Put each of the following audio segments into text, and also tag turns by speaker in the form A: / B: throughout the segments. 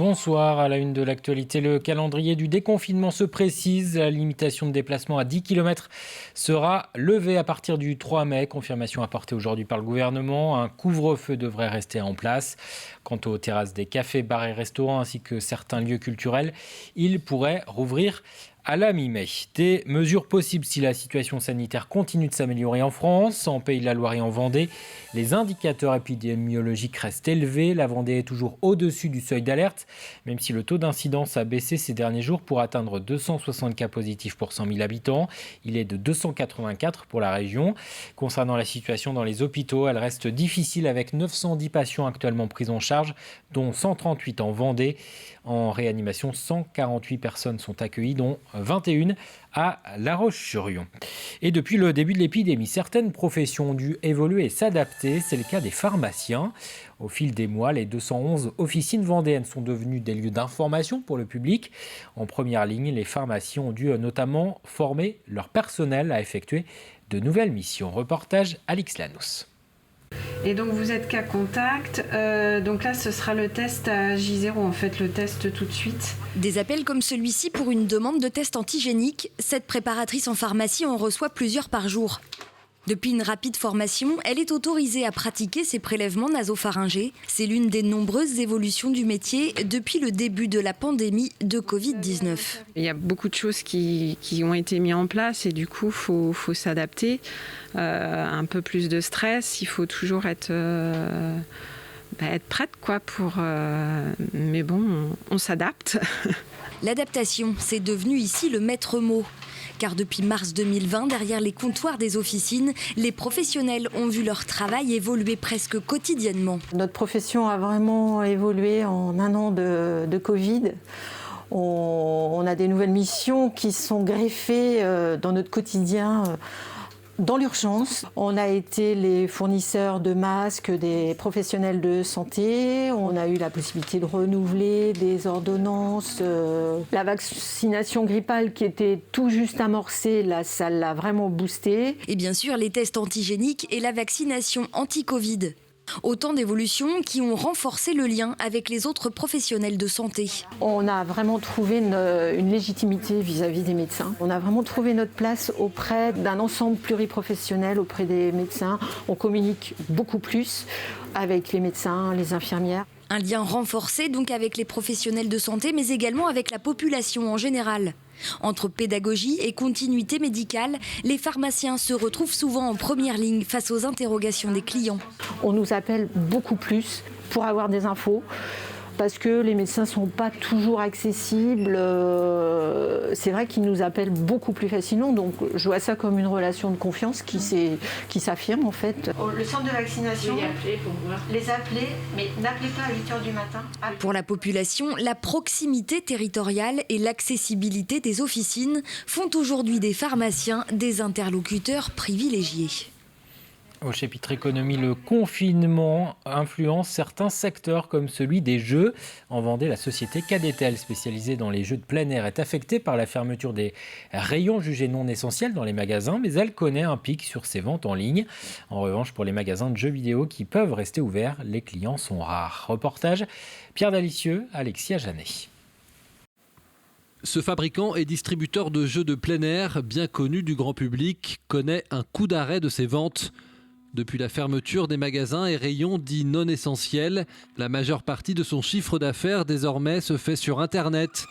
A: Bonsoir. À la une de l'actualité, le calendrier du déconfinement se précise. La limitation de déplacement à 10 km sera levée à partir du 3 mai. Confirmation apportée aujourd'hui par le gouvernement. Un couvre-feu devrait rester en place. Quant aux terrasses des cafés, bars et restaurants ainsi que certains lieux culturels, ils pourraient rouvrir à la mi-mai. Des mesures possibles si la situation sanitaire continue de s'améliorer en France. En Pays de la Loire et en Vendée, les indicateurs épidémiologiques restent élevés. La Vendée est toujours au-dessus du seuil d'alerte, même si le taux d'incidence a baissé ces derniers jours pour atteindre 260 cas positifs pour 100 000 habitants. Il est de 284 pour la région. Concernant la situation dans les hôpitaux, elle reste difficile avec 910 patients actuellement pris en charge, dont 138 en Vendée. En réanimation, 148 personnes sont accueillies, dont 21 à La Roche-sur-Yon. Et depuis le début de l'épidémie, certaines professions ont dû évoluer et s'adapter. C'est le cas des pharmaciens. Au fil des mois, les 211 officines vendéennes sont devenues des lieux d'information pour le public. En première ligne, les pharmaciens ont dû notamment former leur personnel à effectuer de nouvelles missions. Reportage Alix Lanous.
B: Et donc vous êtes cas contact, donc là ce sera le test à J0, en fait le test tout de suite.
C: Des appels comme celui-ci pour une demande de test antigénique, cette préparatrice en pharmacie en reçoit plusieurs par jour. Depuis une rapide formation, elle est autorisée à pratiquer ces prélèvements nasopharyngés. C'est l'une des nombreuses évolutions du métier depuis le début de la pandémie de Covid-19.
B: Il y a beaucoup de choses qui ont été mises en place et du coup faut s'adapter. Un peu plus de stress, il faut toujours être prête mais bon, on s'adapte.
C: L'adaptation, c'est devenu ici le maître mot. Car depuis mars 2020, derrière les comptoirs des officines, les professionnels ont vu leur travail évoluer presque quotidiennement.
D: Notre profession a vraiment évolué en un an de Covid. On a des nouvelles missions qui sont greffées dans notre quotidien. Dans l'urgence, on a été les fournisseurs de masques des professionnels de santé. On a eu la possibilité de renouveler des ordonnances. La vaccination grippale qui était tout juste amorcée, là, ça l'a vraiment boosté.
C: Et bien sûr, les tests antigéniques et la vaccination anti-Covid. Autant d'évolutions qui ont renforcé le lien avec les autres professionnels de santé.
D: On a vraiment trouvé une légitimité vis-à-vis des médecins. On a vraiment trouvé notre place auprès d'un ensemble pluriprofessionnel, auprès des médecins. On communique beaucoup plus avec les médecins, les infirmières.
C: Un lien renforcé donc avec les professionnels de santé, mais également avec la population en général. Entre pédagogie et continuité médicale, les pharmaciens se retrouvent souvent en première ligne face aux interrogations des clients.
D: On nous appelle beaucoup plus pour avoir des infos, parce que les médecins ne sont pas toujours accessibles. C'est vrai qu'ils nous appellent beaucoup plus facilement, donc je vois ça comme une relation de confiance qui s'affirme en fait.
B: Le centre de vaccination, les appeler, mais n'appelez pas à 8h du matin.
C: Pour la population, la proximité territoriale et l'accessibilité des officines font aujourd'hui des pharmaciens des interlocuteurs privilégiés.
A: Au chapitre économie, le confinement influence certains secteurs comme celui des jeux. En Vendée, la société Cadetel, spécialisée dans les jeux de plein air, est affectée par la fermeture des rayons jugés non essentiels dans les magasins, mais elle connaît un pic sur ses ventes en ligne. En revanche, pour les magasins de jeux vidéo qui peuvent rester ouverts, les clients sont rares. Reportage Pierre Dalicieux, Alexia Janet.
E: Ce fabricant et distributeur de jeux de plein air, bien connu du grand public, connaît un coup d'arrêt de ses ventes. Depuis la fermeture des magasins et rayons dits non essentiels, la majeure partie de son chiffre d'affaires désormais se fait sur Internet.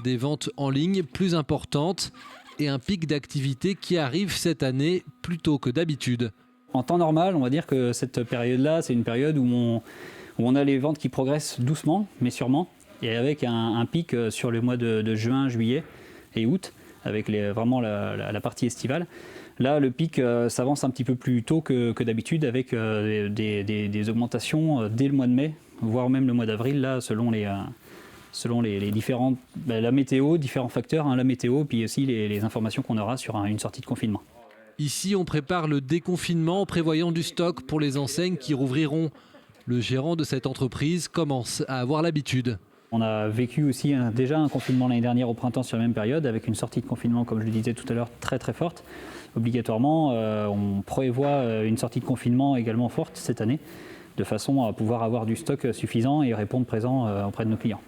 E: Des ventes en ligne plus importantes et un pic d'activité qui arrive cette année plus tôt que d'habitude.
F: En temps normal, on va dire que cette période-là, c'est une période où on a les ventes qui progressent doucement, mais sûrement, et avec un pic sur le mois de juin, juillet et août, avec vraiment la partie estivale. Là, le pic s'avance un petit peu plus tôt que d'habitude, avec des augmentations dès le mois de mai, voire même le mois d'avril, là, selon les différentes, la météo, différents facteurs, la météo, puis aussi les informations qu'on aura sur une sortie de confinement.
E: Ici, on prépare le déconfinement en prévoyant du stock pour les enseignes qui rouvriront. Le gérant de cette entreprise commence à avoir l'habitude.
F: On a vécu aussi déjà un confinement l'année dernière au printemps sur la même période, avec une sortie de confinement, comme je le disais tout à l'heure, très très forte. Obligatoirement, on prévoit une sortie de confinement également forte cette année, de façon à pouvoir avoir du stock suffisant et répondre présent auprès de nos clients.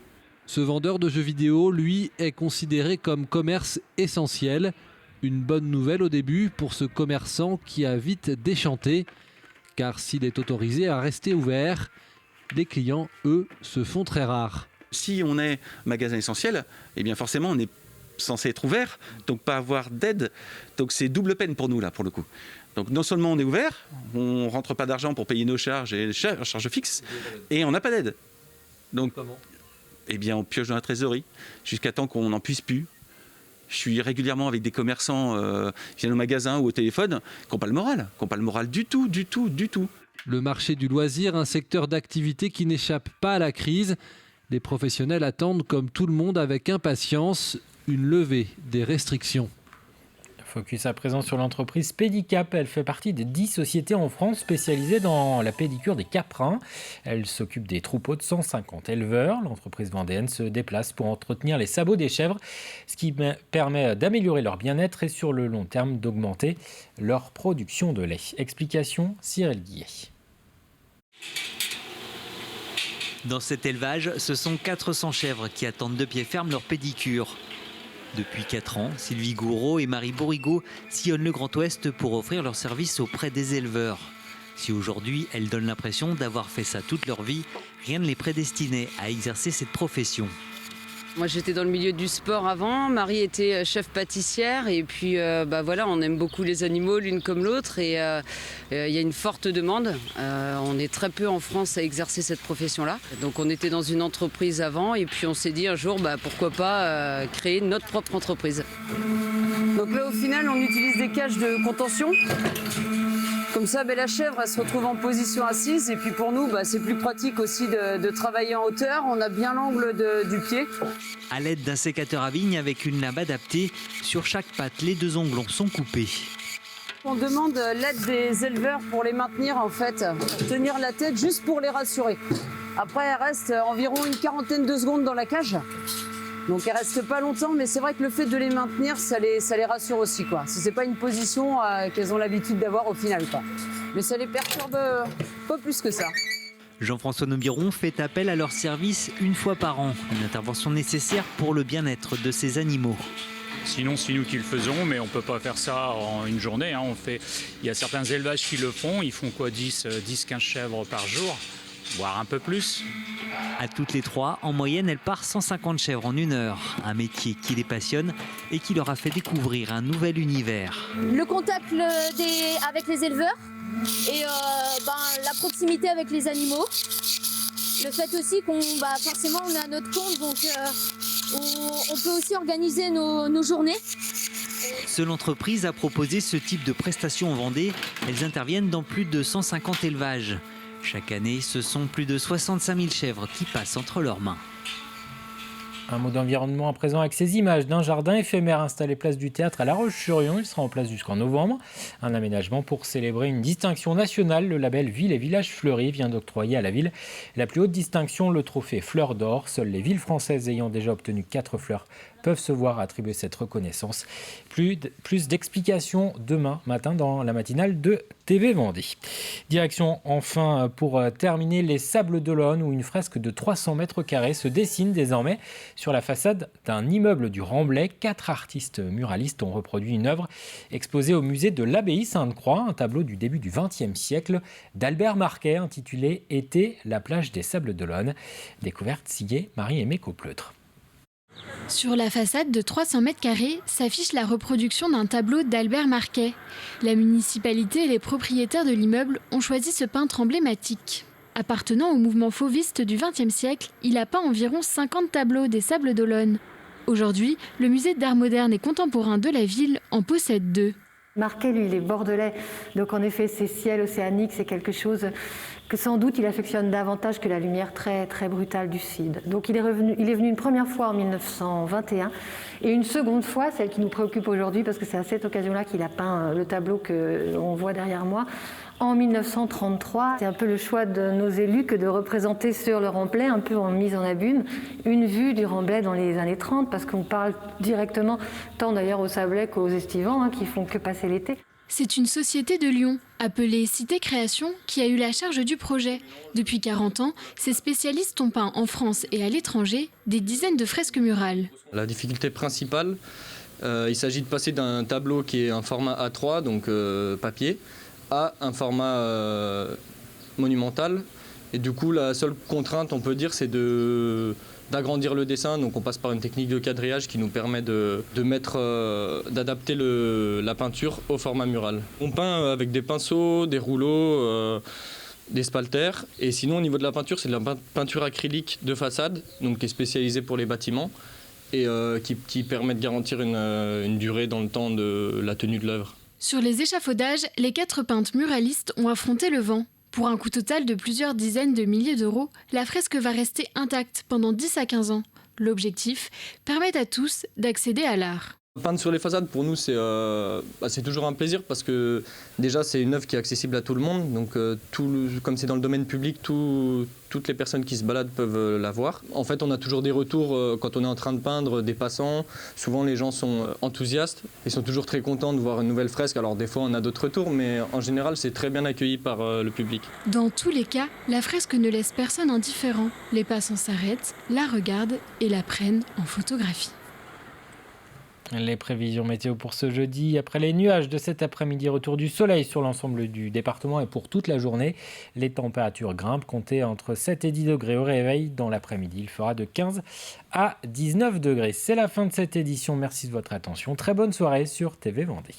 E: Ce vendeur de jeux vidéo, lui, est considéré comme commerce essentiel. Une bonne nouvelle au début pour ce commerçant qui a vite déchanté. Car s'il est autorisé à rester ouvert, les clients, eux, se font très rares.
G: Si on est magasin essentiel, eh bien forcément on est censé être ouvert, donc pas avoir d'aide. Donc c'est double peine pour nous là, pour le coup. Donc non seulement on est ouvert, on ne rentre pas d'argent pour payer nos charges et charges fixes, et on n'a pas d'aide. Donc comment ? Eh bien on pioche dans la trésorerie jusqu'à temps qu'on n'en puisse plus. Je suis régulièrement avec des commerçants qui viennent au magasin ou au téléphone qui n'ont pas le moral, du tout.
E: Le marché du loisir, un secteur d'activité qui n'échappe pas à la crise. Les professionnels attendent comme tout le monde avec impatience une levée des restrictions.
A: Focus à présent sur l'entreprise Pédicap. Elle fait partie des 10 sociétés en France spécialisées dans la pédicure des caprins. Elle s'occupe des troupeaux de 150 éleveurs. L'entreprise vendéenne se déplace pour entretenir les sabots des chèvres, ce qui permet d'améliorer leur bien-être et sur le long terme d'augmenter leur production de lait. Explication, Cyril Guillet.
H: Dans cet élevage, ce sont 400 chèvres qui attendent de pied ferme leur pédicure. Depuis 4 ans, Sylvie Gouraud et Marie Bourrigaud sillonnent le Grand Ouest pour offrir leurs services auprès des éleveurs. Si aujourd'hui, elles donnent l'impression d'avoir fait ça toute leur vie, rien ne les prédestinait à exercer cette profession.
I: Moi j'étais dans le milieu du sport avant, Marie était chef pâtissière et puis voilà, on aime beaucoup les animaux l'une comme l'autre et il y a une forte demande. On est très peu en France à exercer cette profession-là. Donc on était dans une entreprise avant et puis on s'est dit un jour pourquoi pas créer notre propre entreprise. Donc là au final on utilise des cages de contention. Comme ça, la chèvre elle se retrouve en position assise et puis pour nous, c'est plus pratique aussi de travailler en hauteur. On a bien l'angle du pied.
H: À l'aide d'un sécateur à vigne avec une lame adaptée, sur chaque patte, les 2 onglons sont coupés.
I: On demande l'aide des éleveurs pour les maintenir en fait, tenir la tête juste pour les rassurer. Après, elles restent environ une quarantaine de secondes dans la cage. Donc elles restent pas longtemps, mais c'est vrai que le fait de les maintenir, ça les rassure aussi, quoi. C'est pas une position qu'elles ont l'habitude d'avoir au final, quoi. Mais ça les perturbe pas plus que ça.
H: Jean-François Nobiron fait appel à leur service une fois par an, une intervention nécessaire pour le bien-être de ces animaux.
J: Sinon, c'est nous qui le faisons, mais on ne peut pas faire ça en une journée. Il y a certains élevages qui le font, ils font 10-15 chèvres par jour, voire un peu plus.
H: À toutes les 3, en moyenne, elles partent 150 chèvres en 1 heure. Un métier qui les passionne et qui leur a fait découvrir un nouvel univers.
K: Le contact avec les éleveurs et la proximité avec les animaux. Le fait aussi qu'on forcément on est à notre compte, donc on peut aussi organiser nos journées.
H: Seule entreprise à proposer ce type de prestations en Vendée, elles interviennent dans plus de 150 élevages. Chaque année, ce sont plus de 65 000 chèvres qui passent entre leurs mains.
A: Un mot d'environnement à présent avec ces images d'un jardin éphémère installé place du Théâtre à La Roche-sur-Yon. Il sera en place jusqu'en novembre. Un aménagement pour célébrer une distinction nationale. Le label Ville et Villages Fleuris vient d'octroyer à la ville la plus haute distinction, le trophée Fleur d'Or. Seules les villes françaises ayant déjà obtenu 4 fleurs peuvent se voir attribuer cette reconnaissance. Plus d'explications demain matin dans la matinale de TV Vendée. Direction enfin pour terminer les Sables d'Olonne où une fresque de 300 mètres carrés se dessine désormais sur la façade d'un immeuble du Remblai. 4 artistes muralistes ont reproduit une œuvre exposée au musée de l'Abbaye Sainte-Croix, un tableau du début du XXe siècle d'Albert Marquet intitulé « Été, la plage des Sables d'Olonne ». Découverte signée Marie-Aimée Caupleutre.
L: Sur la façade de 300 mètres carrés s'affiche la reproduction d'un tableau d'Albert Marquet. La municipalité et les propriétaires de l'immeuble ont choisi ce peintre emblématique. Appartenant au mouvement fauviste du XXe siècle, il a peint environ 50 tableaux des Sables d'Olonne. Aujourd'hui, le musée d'art moderne et contemporain de la ville en possède 2.
M: Marquet, lui, il est bordelais, donc en effet, ces ciels océaniques, c'est quelque chose que sans doute il affectionne davantage que la lumière très, très brutale du sud. Donc il est venu une première fois en 1921 et une seconde fois, celle qui nous préoccupe aujourd'hui, parce que c'est à cette occasion-là qu'il a peint le tableau qu'on voit derrière moi, en 1933. C'est un peu le choix de nos élus que de représenter sur le Remblai, un peu en mise en abîme, une vue du Remblai dans les années 30, parce qu'on parle directement, tant d'ailleurs aux Sablais qu'aux Estivants, qui font que passer l'été.
L: C'est une société de Lyon, appelée Cité Création, qui a eu la charge du projet. Depuis 40 ans, ces spécialistes ont peint en France et à l'étranger des dizaines de fresques murales.
N: La difficulté principale, il s'agit de passer d'un tableau qui est un format A3, donc papier, à un format monumental. Et du coup, la seule contrainte, on peut dire, c'est d'agrandir le dessin. Donc on passe par une technique de quadrillage qui nous permet d'adapter la peinture au format mural. On peint avec des pinceaux, des rouleaux, des spalters. Et sinon, au niveau de la peinture, c'est de la peinture acrylique de façade, donc qui est spécialisée pour les bâtiments et qui permet de garantir une durée dans le temps de la tenue de l'œuvre.
L: Sur les échafaudages, les 4 peintres muralistes ont affronté le vent. Pour un coût total de plusieurs dizaines de milliers d'euros, la fresque va rester intacte pendant 10 à 15 ans. L'objectif, permettre à tous d'accéder à l'art.
N: Peindre sur les façades, pour nous, c'est toujours un plaisir parce que déjà, c'est une œuvre qui est accessible à tout le monde. Donc, comme c'est dans le domaine public, toutes les personnes qui se baladent peuvent la voir. En fait, on a toujours des retours quand on est en train de peindre, des passants. Souvent, les gens sont enthousiastes. Ils sont toujours très contents de voir une nouvelle fresque. Alors, des fois, on a d'autres retours, mais en général, c'est très bien accueilli par le public.
L: Dans tous les cas, la fresque ne laisse personne indifférent. Les passants s'arrêtent, la regardent et la prennent en photographie.
A: Les prévisions météo pour ce jeudi. Après les nuages de cet après-midi, retour du soleil sur l'ensemble du département et pour toute la journée. Les températures grimpent, comptez entre 7 et 10 degrés au réveil. Dans l'après-midi, il fera de 15 à 19 degrés. C'est la fin de cette édition. Merci de votre attention. Très bonne soirée sur TV Vendée.